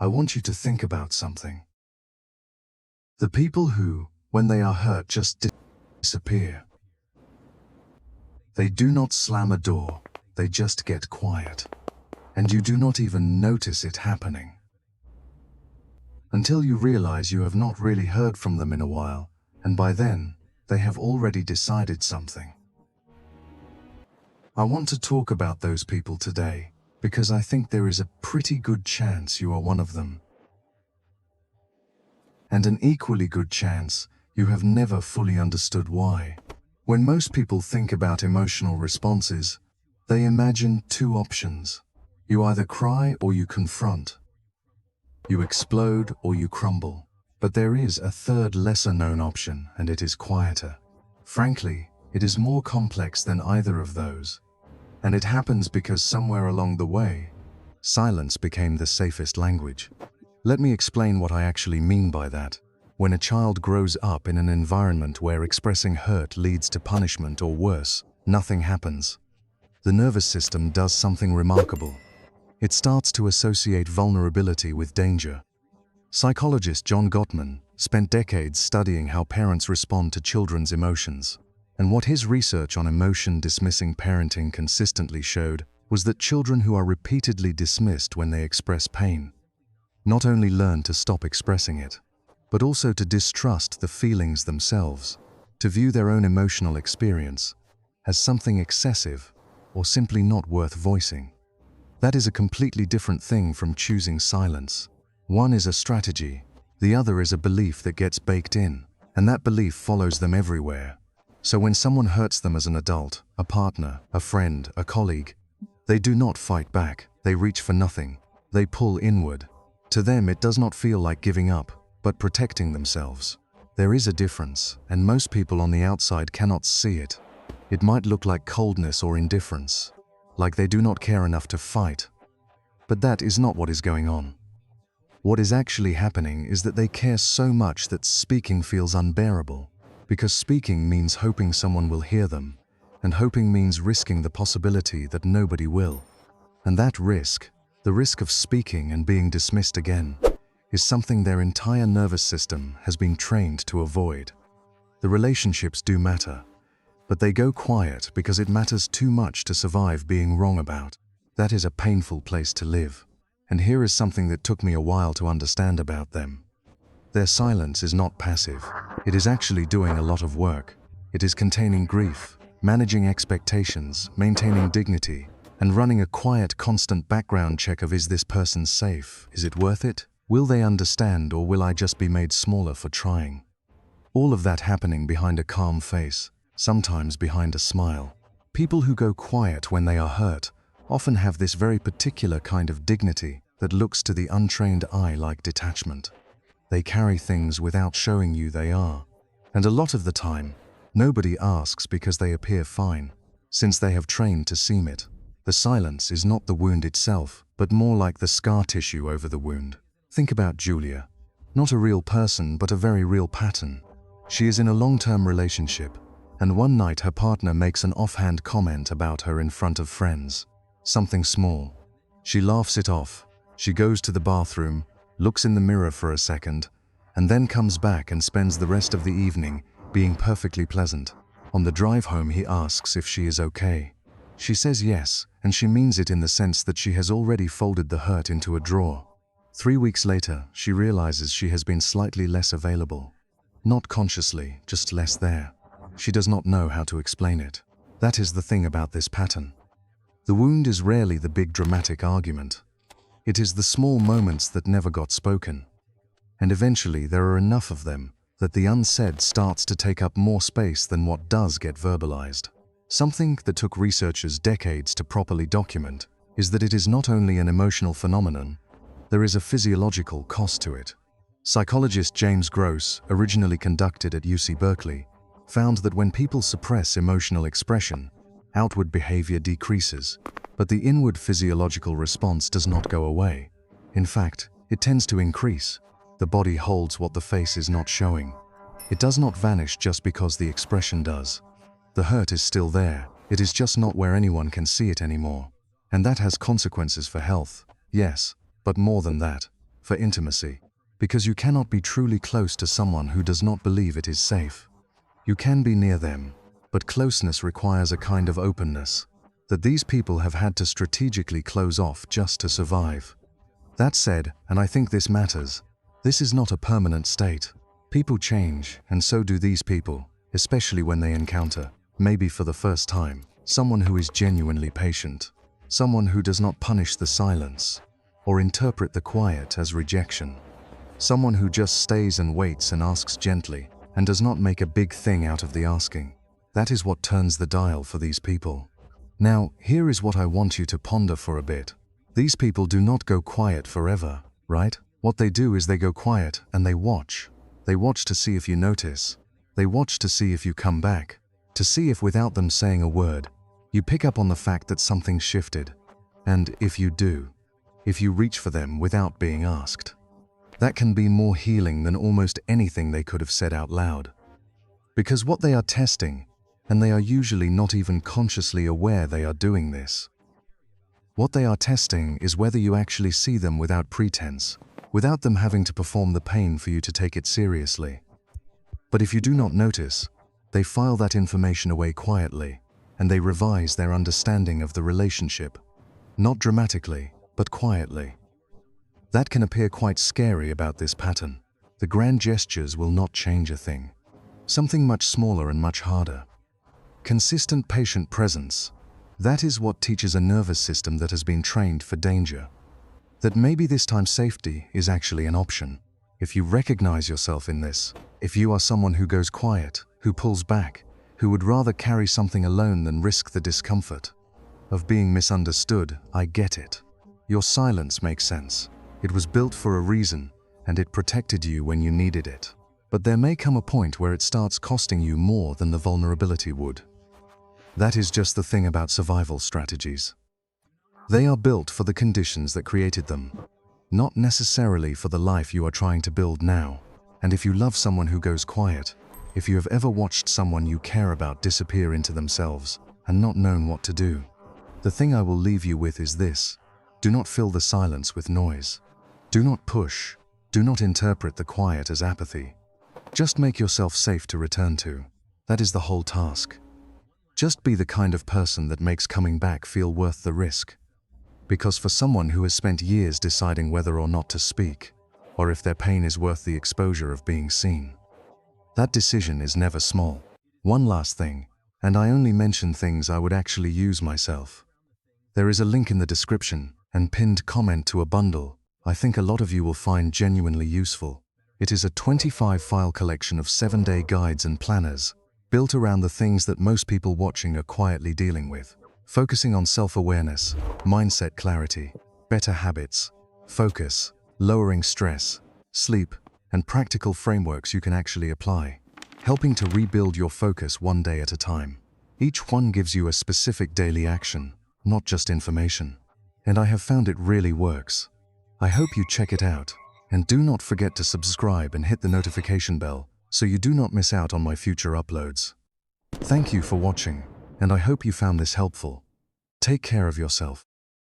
I want you to think about something. The people who, when they are hurt, just disappear. They do not slam a door, they just get quiet. And you do not even notice it happening. Until you realize you have not really heard from them in a while, and by then, they have already decided something. I want to talk about those people today, because I think there is a pretty good chance you are one of them. And an equally good chance you have never fully understood why. When most people think about emotional responses, they imagine two options. You either cry or you confront. You explode or you crumble. But there is a third lesser-known option, and it is quieter. Frankly, it is more complex than either of those. And it happens because somewhere along the way, silence became the safest language. Let me explain what I actually mean by that. When a child grows up in an environment where expressing hurt leads to punishment or worse, nothing happens. The nervous system does something remarkable. It starts to associate vulnerability with danger. Psychologist John Gottman spent decades studying how parents respond to children's emotions. And what his research on emotion-dismissing parenting consistently showed was that children who are repeatedly dismissed when they express pain not only learn to stop expressing it, but also to distrust the feelings themselves, to view their own emotional experience as something excessive or simply not worth voicing. That is a completely different thing from choosing silence. One is a strategy, the other is a belief that gets baked in, and that belief follows them everywhere. So when someone hurts them as an adult, a partner, a friend, a colleague, they do not fight back, they reach for nothing, they pull inward. To them it does not feel like giving up, but protecting themselves. There is a difference, and most people on the outside cannot see it. It might look like coldness or indifference, like they do not care enough to fight. But that is not what is going on. What is actually happening is that they care so much that speaking feels unbearable, because speaking means hoping someone will hear them, and hoping means risking the possibility that nobody will. And that risk, the risk of speaking and being dismissed again, is something their entire nervous system has been trained to avoid. The relationships do matter, but they go quiet because it matters too much to survive being wrong about. That is a painful place to live. And here is something that took me a while to understand about them. Their silence is not passive. It is actually doing a lot of work. It is containing grief, managing expectations, maintaining dignity, and running a quiet, constant background check of, is this person safe? Is it worth it? Will they understand, or will I just be made smaller for trying? All of that happening behind a calm face, sometimes behind a smile. People who go quiet when they are hurt often have this very particular kind of dignity that looks to the untrained eye like detachment. They carry things without showing you they are. And a lot of the time, nobody asks because they appear fine, since they have trained to seem it. The silence is not the wound itself, but more like the scar tissue over the wound. Think about Julia. Not a real person, but a very real pattern. She is in a long-term relationship, and one night her partner makes an offhand comment about her in front of friends. Something small. She laughs it off. She goes to the bathroom, looks in the mirror for a second, and then comes back and spends the rest of the evening being perfectly pleasant. On the drive home, he asks if she is okay. She says yes, and she means it in the sense that she has already folded the hurt into a drawer. 3 weeks later, she realizes she has been slightly less available. Not consciously, just less there. She does not know how to explain it. That is the thing about this pattern. The wound is rarely the big dramatic argument. It is the small moments that never got spoken. And eventually there are enough of them that the unsaid starts to take up more space than what does get verbalized. Something that took researchers decades to properly document is that it is not only an emotional phenomenon, there is a physiological cost to it. Psychologist James Gross, originally conducted at UC Berkeley, found that when people suppress emotional expression, outward behavior decreases, but the inward physiological response does not go away. In fact, it tends to increase. The body holds what the face is not showing. It does not vanish just because the expression does. The hurt is still there, it is just not where anyone can see it anymore. And that has consequences for health, yes, but more than that, for intimacy, because you cannot be truly close to someone who does not believe it is safe. You can be near them, but closeness requires a kind of openness that these people have had to strategically close off just to survive. That said, and I think this matters, this is not a permanent state. People change, and so do these people, especially when they encounter, maybe for the first time, someone who is genuinely patient, someone who does not punish the silence or interpret the quiet as rejection, someone who just stays and waits and asks gently and does not make a big thing out of the asking. That is what turns the dial for these people. Now, here is what I want you to ponder for a bit. These people do not go quiet forever, right? What they do is they go quiet and they watch. They watch to see if you notice. They watch to see if you come back, to see if without them saying a word, you pick up on the fact that something shifted. And if you do, if you reach for them without being asked, that can be more healing than almost anything they could have said out loud. Because what they are testing, and they are usually not even consciously aware they are doing this, what they are testing is whether you actually see them without pretense, without them having to perform the pain for you to take it seriously. But if you do not notice, they file that information away quietly, and they revise their understanding of the relationship, not dramatically, but quietly. That can appear quite scary about this pattern. The grand gestures will not change a thing. Something much smaller and much harder. Consistent patient presence. That is what teaches a nervous system that has been trained for danger. That maybe this time safety is actually an option. If you recognize yourself in this, if you are someone who goes quiet, who pulls back, who would rather carry something alone than risk the discomfort of being misunderstood, I get it. Your silence makes sense. It was built for a reason, and it protected you when you needed it. But there may come a point where it starts costing you more than the vulnerability would. That is just the thing about survival strategies. They are built for the conditions that created them, not necessarily for the life you are trying to build now. And if you love someone who goes quiet, if you have ever watched someone you care about disappear into themselves and not known what to do, the thing I will leave you with is this: do not fill the silence with noise. Do not push. Do not interpret the quiet as apathy. Just make yourself safe to return to. That is the whole task. Just be the kind of person that makes coming back feel worth the risk. Because for someone who has spent years deciding whether or not to speak, or if their pain is worth the exposure of being seen, that decision is never small. One last thing, and I only mention things I would actually use myself. There is a link in the description and pinned comment to a bundle I think a lot of you will find genuinely useful. It is a 25-file collection of 7-day guides and planners, built around the things that most people watching are quietly dealing with, focusing on self-awareness, mindset clarity, better habits, focus, lowering stress, sleep, and practical frameworks you can actually apply, helping to rebuild your focus one day at a time. Each one gives you a specific daily action, not just information. And I have found it really works. I hope you check it out, and do not forget to subscribe and hit the notification bell so you do not miss out on my future uploads. Thank you for watching, and I hope you found this helpful. Take care of yourself.